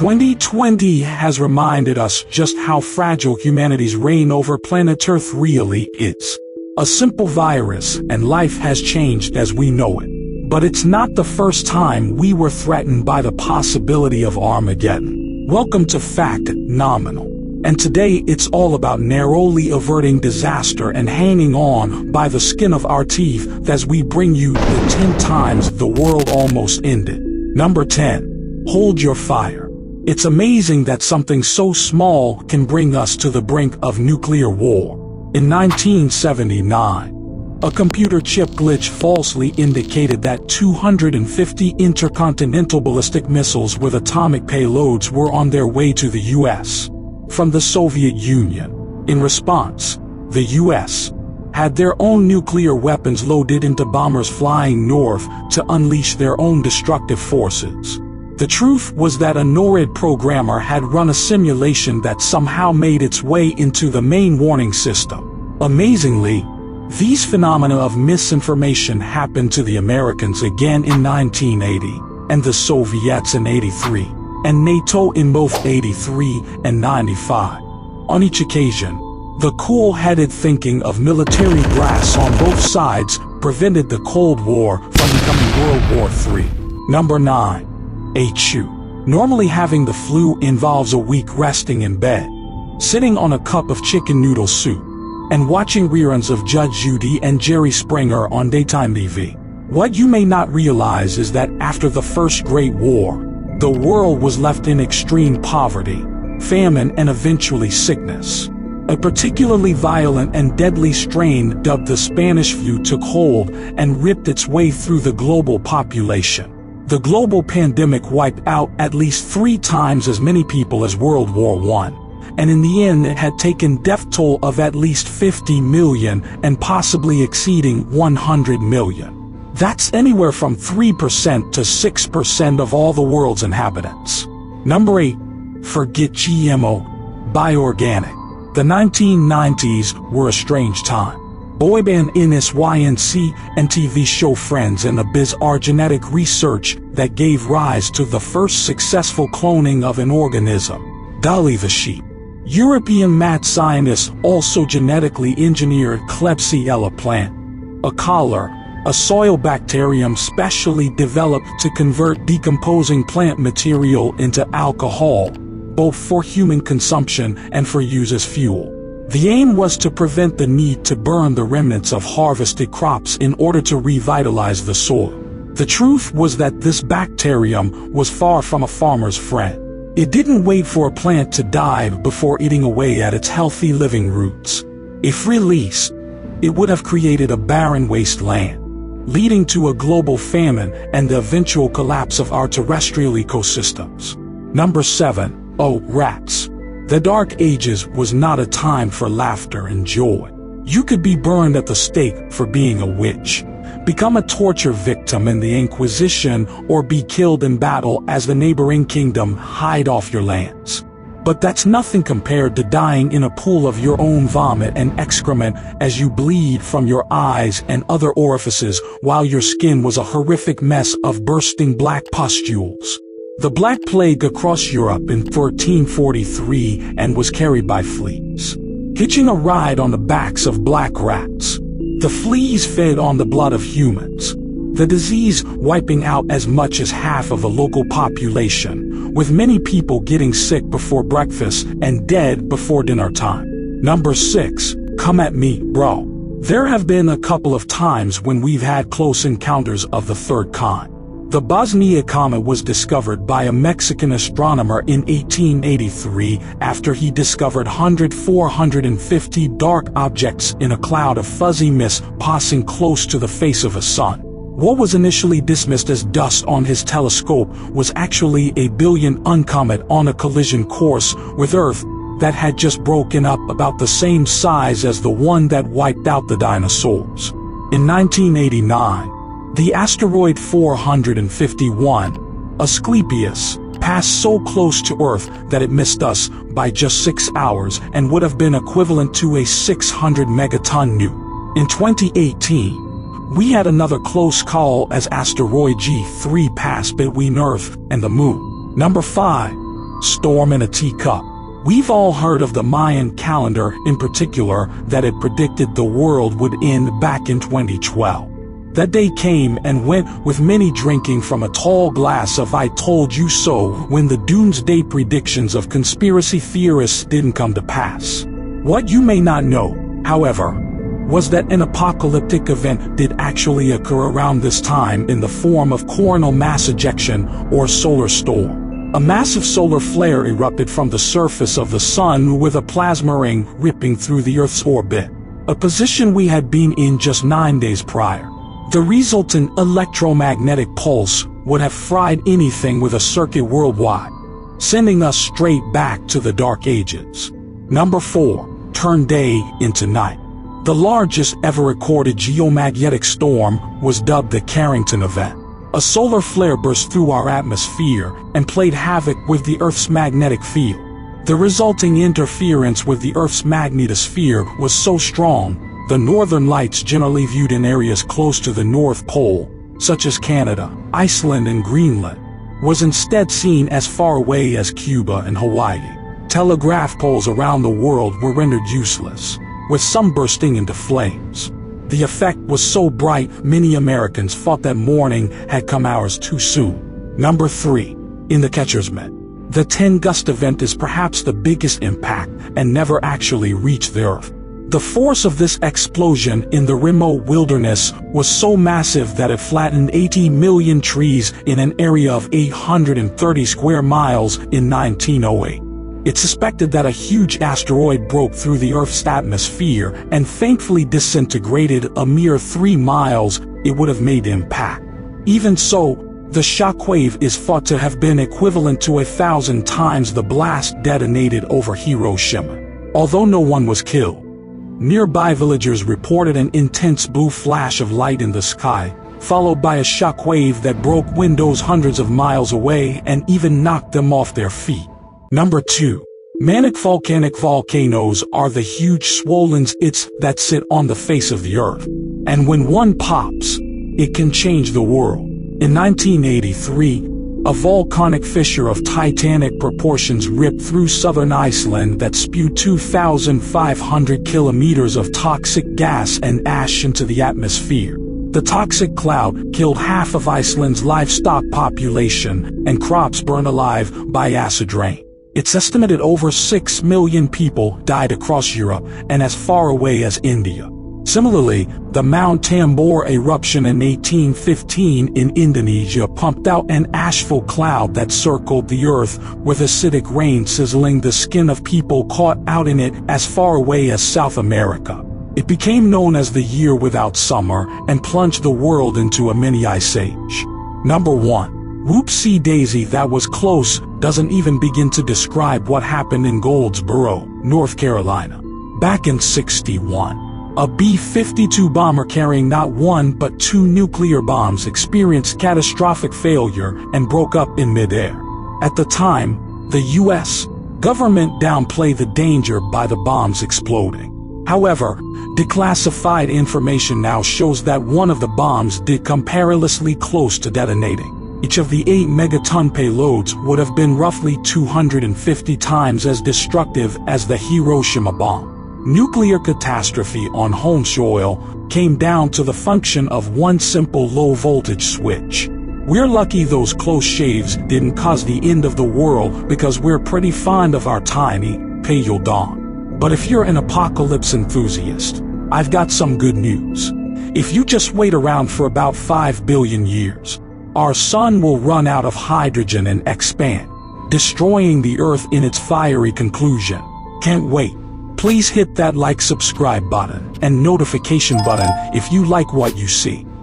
2020 has reminded us just how fragile humanity's reign over planet Earth really is. A simple virus and life has changed as we know it. But it's not the first time we were threatened by the possibility of Armageddon. Welcome to Fact Nominal. And today it's all about narrowly averting disaster and hanging on by the skin of our teeth as we bring you the 10 times the world almost ended. Number 10. Hold your fire. It's amazing that something so small can bring us to the brink of nuclear war. In 1979, a computer chip glitch falsely indicated that 250 intercontinental ballistic missiles with atomic payloads were on their way to the U.S. from the Soviet Union. In response, the U.S. had their own nuclear weapons loaded into bombers flying north to unleash their own destructive forces. The truth was that a NORAD programmer had run a simulation that somehow made its way into the main warning system. Amazingly, these phenomena of misinformation happened to the Americans again in 1980, and the Soviets in 83, and NATO in both 83 and 95. On each occasion, the cool-headed thinking of military brass on both sides prevented the Cold War from becoming World War III. Number 9. HU. Normally having the flu involves a week resting in bed, sitting on a cup of chicken noodle soup, and watching reruns of Judge Judy and Jerry Springer on daytime TV. What you may not realize is that after the First Great War, the world was left in extreme poverty, famine, and eventually sickness. A particularly violent and deadly strain dubbed the Spanish flu took hold and ripped its way through the global population. The global pandemic wiped out at least 3 times as many people as World War I. And in the end it had taken death toll of at least 50 million and possibly exceeding 100 million. That's anywhere from 3% to 6% of all the world's inhabitants. Number 8. Forget GMO. Buy organic. The 1990s were a strange time. Boy band NSYNC and TV show Friends and the bizarre genetic research that gave rise to the first successful cloning of an organism, Dolly the sheep. European mad scientists also genetically engineered Klebsiella plant, a collar, a soil bacterium specially developed to convert decomposing plant material into alcohol, both for human consumption and for use as fuel. The aim was to prevent the need to burn the remnants of harvested crops in order to revitalize the soil. The truth was that this bacterium was far from a farmer's friend. It didn't wait for a plant to die before eating away at its healthy living roots. If released, it would have created a barren wasteland, leading to a global famine and the eventual collapse of our terrestrial ecosystems. Number 7. Oh, rats. The Dark Ages was not a time for laughter and joy. You could be burned at the stake for being a witch, become a torture victim in the Inquisition, or be killed in battle as the neighboring kingdom hied off your lands. But that's nothing compared to dying in a pool of your own vomit and excrement as you bleed from your eyes and other orifices while your skin was a horrific mess of bursting black pustules. The Black Plague across Europe in 1343 and was carried by fleas, hitching a ride on the backs of black rats. The fleas fed on the blood of humans, the disease wiping out as much as half of the local population, with many people getting sick before breakfast and dead before dinner time. Number 6. Come at me, bro. There have been a couple of times when we've had close encounters of the third kind. The Bosnia comet was discovered by a Mexican astronomer in 1883 after he discovered 450 dark objects in a cloud of fuzzy mist passing close to the face of a sun. What was initially dismissed as dust on his telescope was actually a billion comet on a collision course with Earth that had just broken up about the same size as the one that wiped out the dinosaurs. In 1989, the asteroid 451, Asclepius, passed so close to Earth that it missed us by just 6 hours and would have been equivalent to a 600 megaton nuke. In 2018, we had another close call as asteroid G3 passed between Earth and the Moon. Number 5. storm in a teacup. We've all heard of the Mayan calendar, in particular, that it predicted the world would end back in 2012. That day came and went with many drinking from a tall glass of I told you so when the doomsday predictions of conspiracy theorists didn't come to pass. What you may not know, however, was that an apocalyptic event did actually occur around this time in the form of coronal mass ejection or solar storm. A massive solar flare erupted from the surface of the sun with a plasma ring ripping through the Earth's orbit, a position we had been in just 9 days prior. The resultant electromagnetic pulse would have fried anything with a circuit worldwide, sending us straight back to the Dark Ages. Number 4. Turn day into night. The largest ever recorded geomagnetic storm was dubbed the Carrington event. A solar flare burst through our atmosphere and played havoc with the Earth's magnetic field. The resulting interference with the Earth's magnetosphere was so strong, the northern lights generally viewed in areas close to the North Pole, such as Canada, Iceland, and Greenland, was instead seen as far away as Cuba and Hawaii. Telegraph poles around the world were rendered useless, with some bursting into flames. The effect was so bright, many Americans thought that morning had come hours too soon. Number 3. In the catcher's mitt. The 10 gust event is perhaps the biggest impact and never actually reached the Earth. The force of this explosion in the remote wilderness was so massive that it flattened 80 million trees in an area of 830 square miles in 1908. It's suspected that a huge asteroid broke through the Earth's atmosphere and thankfully disintegrated a mere 3 miles it would have made impact. Even so, the shockwave is thought to have been equivalent to 1,000 times the blast detonated over Hiroshima. Although no one was killed, nearby villagers reported an intense blue flash of light in the sky, followed by a shockwave that broke windows hundreds of miles away and even knocked them off their feet. Number 2. Manic volcanic volcanoes are the huge swollen pits that sit on the face of the Earth. And when one pops, it can change the world. In 1983, a volcanic fissure of titanic proportions ripped through southern Iceland that spewed 2,500 kilometers of toxic gas and ash into the atmosphere. The toxic cloud killed half of Iceland's livestock population, and crops burned alive by acid rain. It's estimated over 6 million people died across Europe and as far away as India. Similarly, the Mount Tambora eruption in 1815 in Indonesia pumped out an ashful cloud that circled the Earth with acidic rain sizzling the skin of people caught out in it as far away as South America. It became known as the year without summer and plunged the world into a mini ice age. Number 1. Whoopsie daisy, that was close, doesn't even begin to describe what happened in Goldsboro, North Carolina. Back in '61, a B-52 bomber carrying not one but 2 nuclear bombs experienced catastrophic failure and broke up in midair. At the time, the U.S. government downplayed the danger by the bombs exploding. However, declassified information now shows that one of the bombs did come perilously close to detonating. Each of the 8 megaton payloads would have been roughly 250 times as destructive as the Hiroshima bomb. Nuclear catastrophe on home soil came down to the function of one simple low-voltage switch. We're lucky those close shaves didn't cause the end of the world because we're pretty fond of our tiny, pale dawn. But if you're an apocalypse enthusiast, I've got some good news. If you just wait around for about 5 billion years, our sun will run out of hydrogen and expand, destroying the Earth in its fiery conclusion. Can't wait. Please hit that like, subscribe button and notification button if you like what you see.